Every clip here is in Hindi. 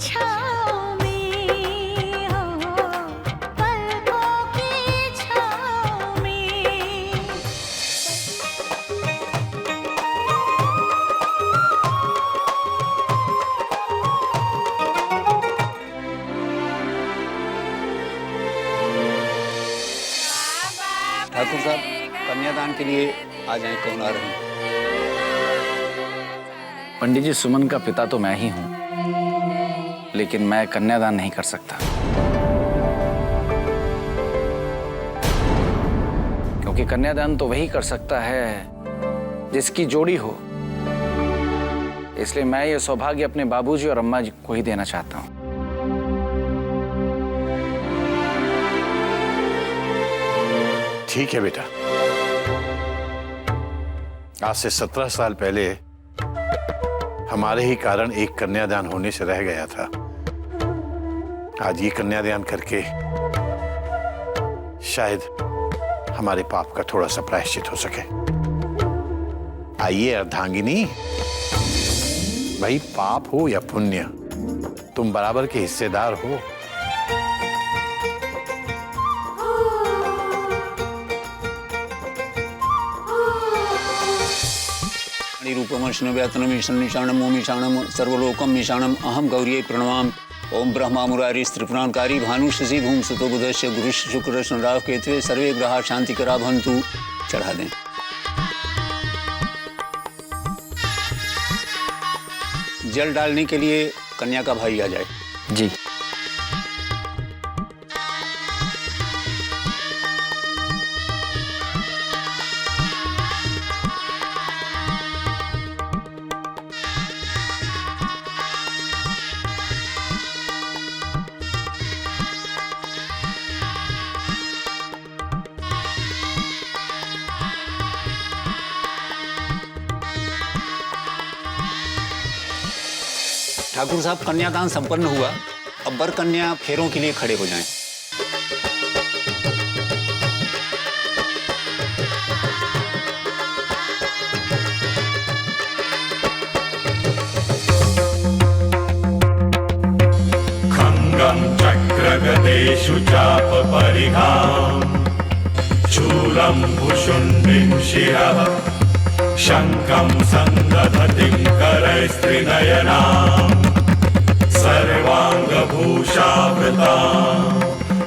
छाँव में हो, पलकों की छाँव में। ठाकुर साहब, कन्यादान के लिए आ जाएं, कौन आ रहे हैं? पंडित जी, सुमन का पिता तो मैं ही हूं, लेकिन मैं कन्यादान नहीं कर सकता, क्योंकि कन्यादान तो वही कर सकता है जिसकी जोड़ी हो। इसलिए मैं ये सौभाग्य अपने बाबूजी और अम्मा जी को ही देना चाहता हूं। ठीक है बेटा, आज से 17 साल पहले हमारे ही कारण एक कन्यादान होने से रह गया था। आज ये कन्यादान करके शायद हमारे पाप का थोड़ा सा प्रायश्चित हो सके। आइए अर्धांगिनी, भाई पाप हो या पुण्य, तुम बराबर के हिस्सेदार हो। रूपम विष्णुव्यातनम ईशं ईशानम ओम ईशानम सर्वलोकम ईशानम अहम गौरी प्रणवाम। ओम ब्रह्मा मुरारी त्रिपुरांकारी भानु शशि भूम सुतो बुधस्य गुरु शुक्र राहु केतवे सर्वे ग्रहा शांतिकरा भवन्तु। चढ़ा दें। जल डालने के लिए कन्या का भाई आ जाए। जी। ठाकुर साहब, कन्यादान संपन्न हुआ। अब वर कन्या फेरों के लिए खड़े हो जाएं। खंगं चक्रगदेषु चाप परिघां शूलं भुषुण्डिं शिरः शङ्खं सन्दधतिं करैस्त्रिनयनां सर्वाङ्गभूषावृतां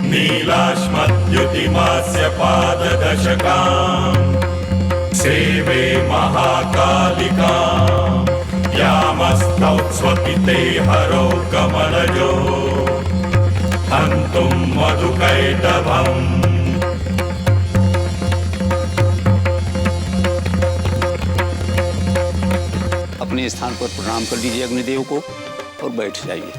नीलाश्मद्युतिमास्य पाददशकां सेवे महाकालिकां यामस्तौ स्वपिते हरौ कमलजो हन्तुं मधुकैटभम्। अपने स्थान पर प्रणाम कर लीजिए अग्निदेव को और बैठ जाइए।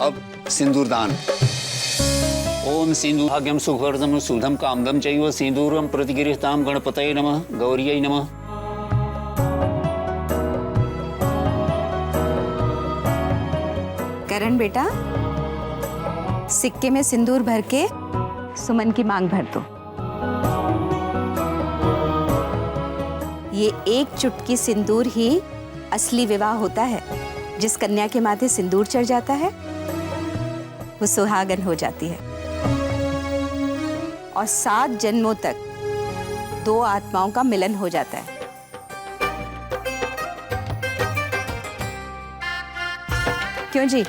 अब सिंदूरदान। ओम सिंदूर भाग्यम सुखवर्धम सुधम कामदम चैव सिंदूरम प्रतिगृहताम गणपतये नमः गौरियै नमः। करण बेटा, सिक्के में सिंदूर भर के सुमन की मांग भर दो। ये एक चुटकी सिंदूर ही असली विवाह होता है। जिस कन्या के माथे सिंदूर चढ़ जाता है वो सुहागन हो जाती है और 7 जन्मों तक 2 आत्माओं का मिलन हो जाता है। क्यों जी,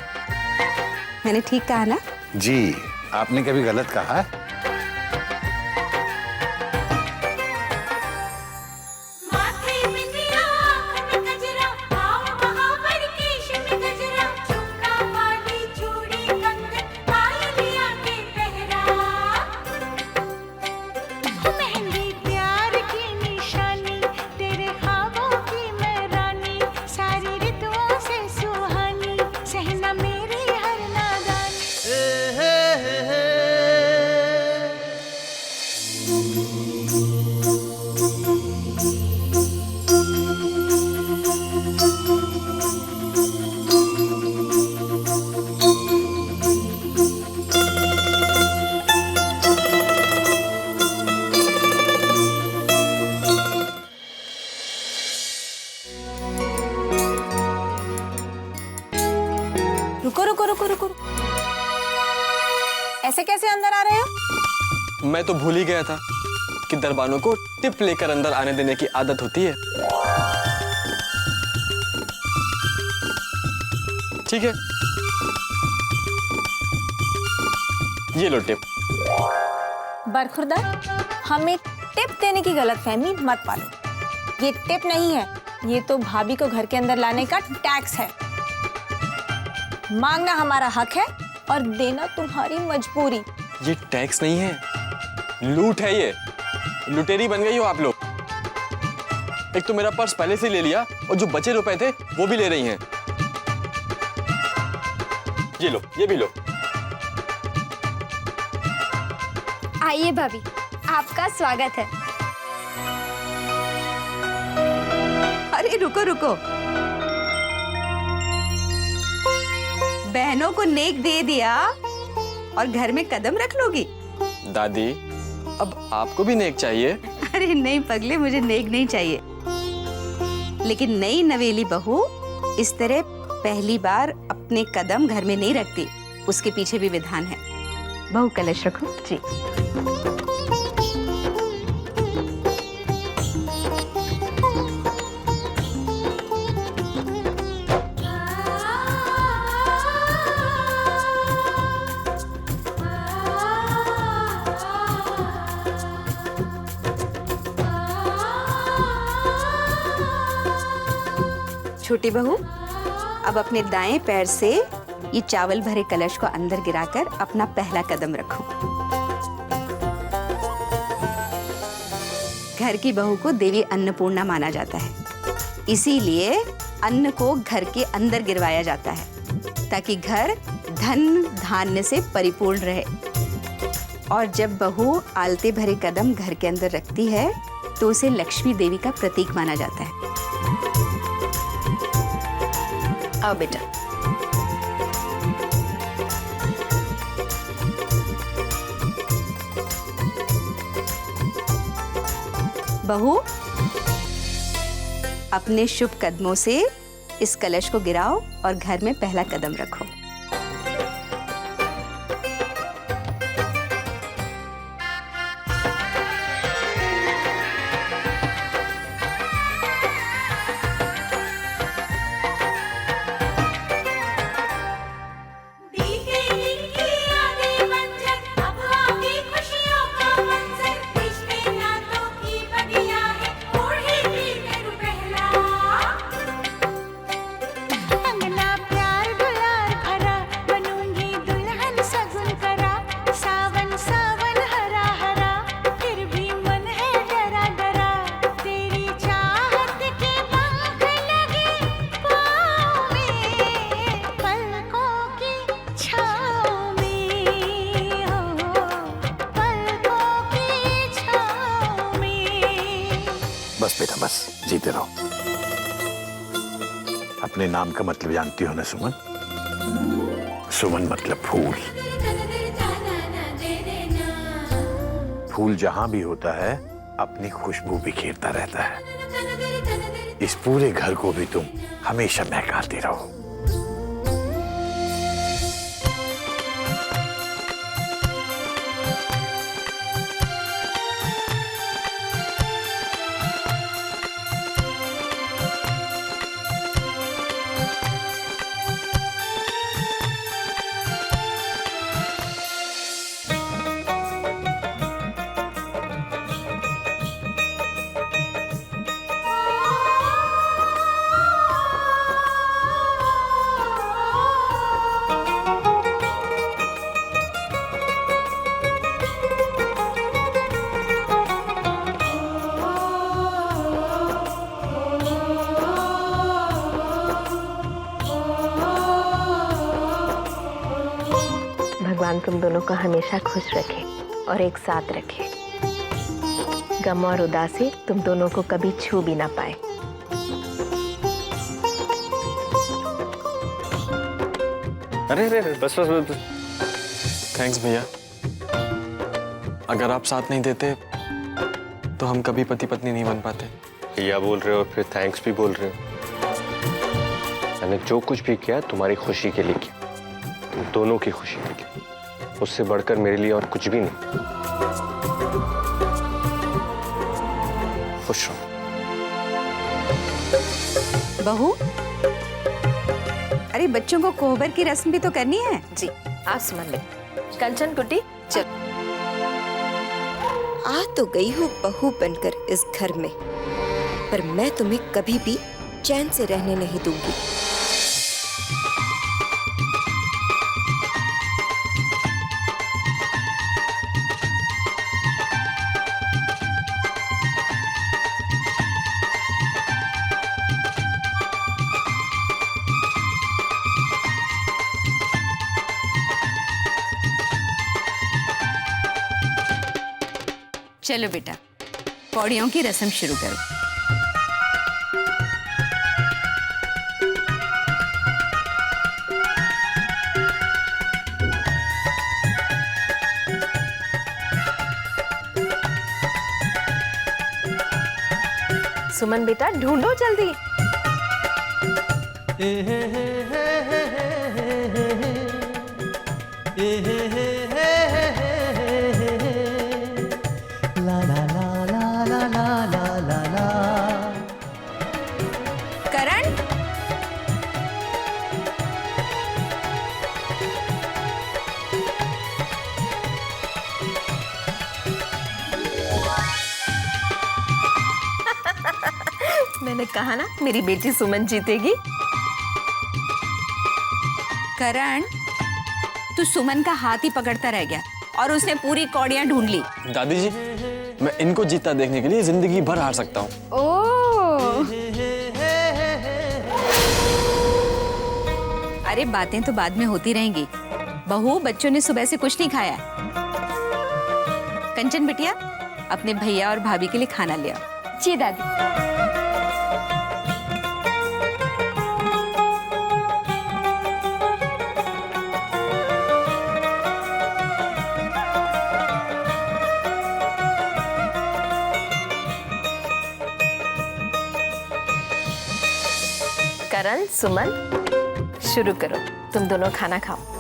मैंने ठीक कहा ना? जी, आपने कभी गलत कहा है? ऐसे कैसे अंदर आ रहे हो? मैं तो भूल ही गया था कि दरबानों को टिप लेकर अंदर आने देने की आदत होती है। ठीक है, ये लो टिप। बरखुरदार, हमें टिप देने की गलतफहमी मत पालो। ये टिप नहीं है, ये तो भाभी को घर के अंदर लाने का टैक्स है। मांगना हमारा हक है और देना तुम्हारी मजबूरी। ये टैक्स नहीं है, लूट है। ये लुटेरी बन गई हो आप लोग। एक तो मेरा पर्स पहले से ले लिया और जो बचे रुपए थे वो भी ले रही हैं। ये लो, ये भी लो। आइए भाभी, आपका स्वागत है। अरे रुको रुको, बहनों को नेक दे दिया और घर में कदम रख लोगी? दादी, अब आपको भी नेक चाहिए? अरे नहीं पगले, मुझे नेक नहीं चाहिए, लेकिन नई नवेली बहू इस तरह पहली बार अपने कदम घर में नहीं रखती। उसके पीछे भी विधान है। बहू कलश रखो जी। छोटी बहू, अब अपने दाएं पैर से ये चावल भरे कलश को अंदर गिराकर अपना पहला कदम रखो। घर की बहू को देवी अन्नपूर्णा माना जाता है, इसीलिए अन्न को घर के अंदर गिरवाया जाता है ताकि घर धन धान्य से परिपूर्ण रहे। और जब बहू आलते भरे कदम घर के अंदर रखती है तो उसे लक्ष्मी देवी का प्रतीक माना जाता है। आओ बेटा। बहू, अपने शुभ कदमों से इस कलश को गिराओ और घर में पहला कदम रखो। बस बेटा बस, जीते रहो। अपने नाम का मतलब जानती हो ना सुमन? सुमन मतलब फूल। फूल जहां भी होता है अपनी खुशबू बिखेरता रहता है। इस पूरे घर को भी तुम हमेशा महकाते रहो। भगवान तुम दोनों को हमेशा खुश रखे और एक साथ रखे। गम और उदासी तुम दोनों को कभी छू भी ना पाए। अरे अरे बस बस बस। थैंक्स भैया, अगर आप साथ नहीं देते तो हम कभी पति पत्नी नहीं बन पाते। भैया बोल रहे हो फिर थैंक्स भी बोल रहे हो। मैंने जो कुछ भी किया तुम्हारी खुशी के लिए किया, तुम दोनों की खुशी के लिए। उससे बढ़कर मेरे लिए और कुछ भी नहीं। खुश रहो। बहू, अरे बच्चों को कोहबर की रस्म भी तो करनी है। जी आप सुमन ले। कंचन कुटी चल। आ तो गई हो बहू बनकर इस घर में, पर मैं तुम्हें कभी भी चैन से रहने नहीं दूंगी। चलो बेटा, पौड़ियों की रस्म शुरू करो। सुमन बेटा ढूंढो जल्दी। करण, मैंने कहा ना मेरी बेटी सुमन जीतेगी। करण, तू सुमन का हाथ ही पकड़ता रह गया और उसने पूरी कौड़ियां ढूंढ ली। दादी जी, मैं इनको जीतता देखने के लिए जिंदगी भर हार सकता हूँ। ओह, अरे बातें तो बाद में होती रहेंगी। बहू, बच्चों ने सुबह से कुछ नहीं खाया। कंचन बिटिया, अपने भैया और भाभी के लिए खाना ले आओ। जी दादी। करण, सुमन शुरू करो। तुम दोनों खाना खाओ।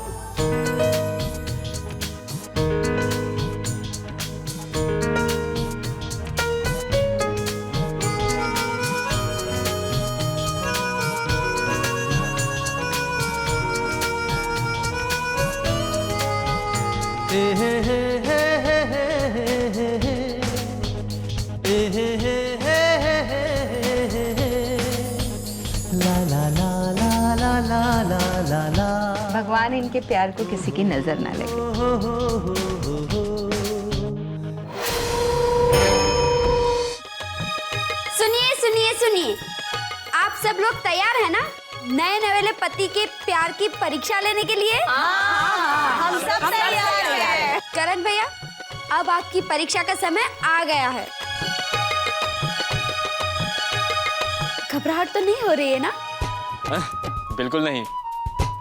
भगवान इनके प्यार को किसी की नजर ना लगे। सुनिए सुनिए सुनिए, आप सब लोग तैयार हैं ना नए नवेले पति के प्यार की परीक्षा लेने के लिए? हम सब तैयार हैं। करण भैया, अब आपकी परीक्षा का समय आ गया है। घबराहट तो नहीं हो रही है ना? बिल्कुल नहीं।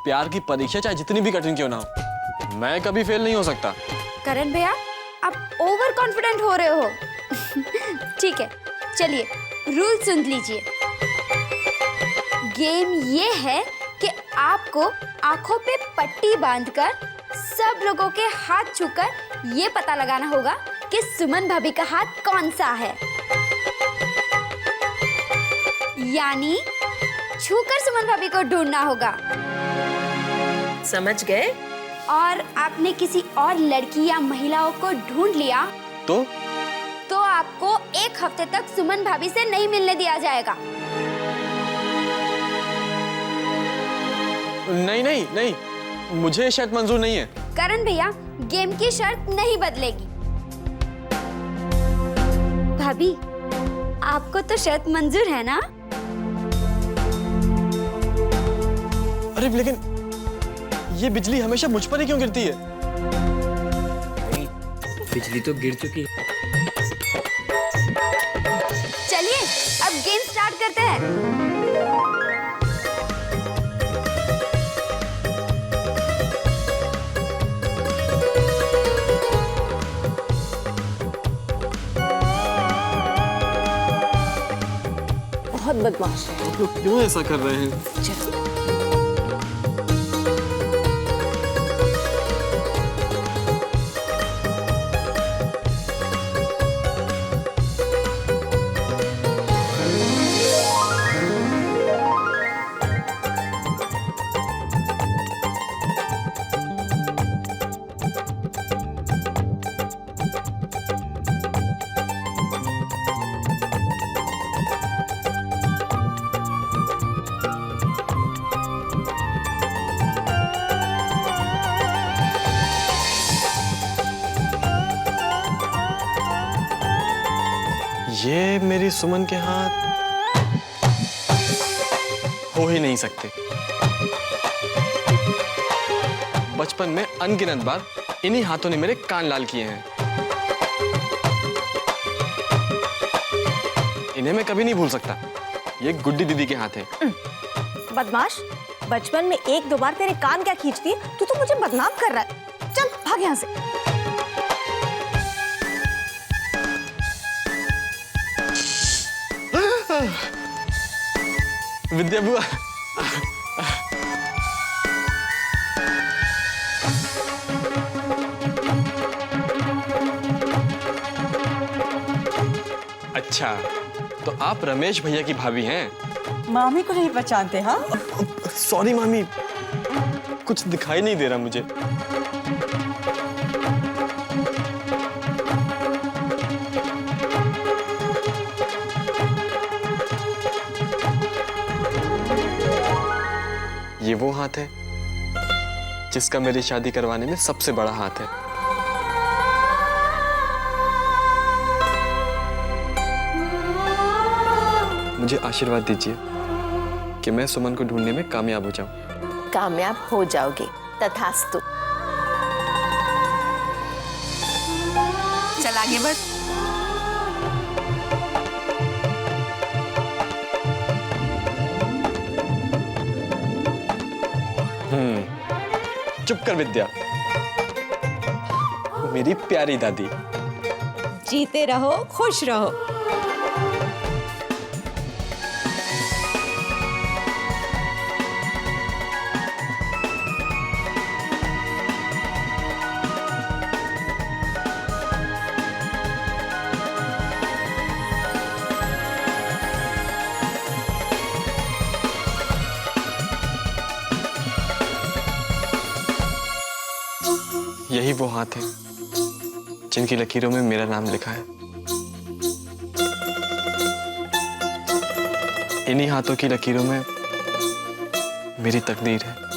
प्यार की परीक्षा चाहे जितनी भी कठिन क्यों ना हो, मैं कभी फेल नहीं हो सकता। करण भैया, आप ओवर कॉन्फिडेंट हो रहे हो। ठीक है, चलिए रूल सुन लीजिए। गेम ये है कि आपको आंखों पे पट्टी बांधकर सब लोगों के हाथ छूकर ये पता लगाना होगा कि सुमन भाभी का हाथ कौन सा है। यानी छूकर सुमन भाभी को ढूंढना होगा। समझ गए? और आपने किसी और लड़की या महिलाओं को ढूंढ लिया तो आपको 1 हफ्ते तक सुमन भाभी से नहीं मिलने दिया जाएगा। नहीं नहीं नहीं, मुझे शर्त मंजूर नहीं है। करण भैया, गेम की शर्त नहीं बदलेगी। भाभी, आपको तो शर्त मंजूर है ना? अरे लेकिन ये बिजली हमेशा मुझ पर ही क्यों गिरती है? बिजली तो गिर चुकी है। चलिए अब गेम स्टार्ट करते हैं। बहुत बदमाश है। आप लोग क्यों ऐसा कर रहे हैं? ये मेरी सुमन के हाथ हो ही नहीं सकते। बचपन में अनगिनत बार इन्हीं हाथों ने मेरे कान लाल किए हैं। इन्हें मैं कभी नहीं भूल सकता। ये गुड्डी दीदी के हाथ है। बदमाश, बचपन में एक दो बार तेरे कान क्या खींचती है, तू तो मुझे बदनाम कर रहा है। चल भाग यहाँ से। विद्या बुआ, अच्छा तो आप रमेश भैया की भाभी हैं? मामी को नहीं पहचानते? हाँ सॉरी मामी, कुछ दिखाई नहीं दे रहा मुझे। ये वो हाथ है जिसका मेरी शादी करवाने में सबसे बड़ा हाथ है। मुझे आशीर्वाद दीजिए कि मैं सुमन को ढूंढने में कामयाब हो जाऊं। कामयाब हो जाओगे, तथास्तु। चल आगे बढ़। चुप कर विद्या, मेरी प्यारी दादी। जीते रहो, खुश रहो। यही वो हाथ है जिनकी लकीरों में मेरा नाम लिखा है। इन्हीं हाथों की लकीरों में मेरी तकदीर है।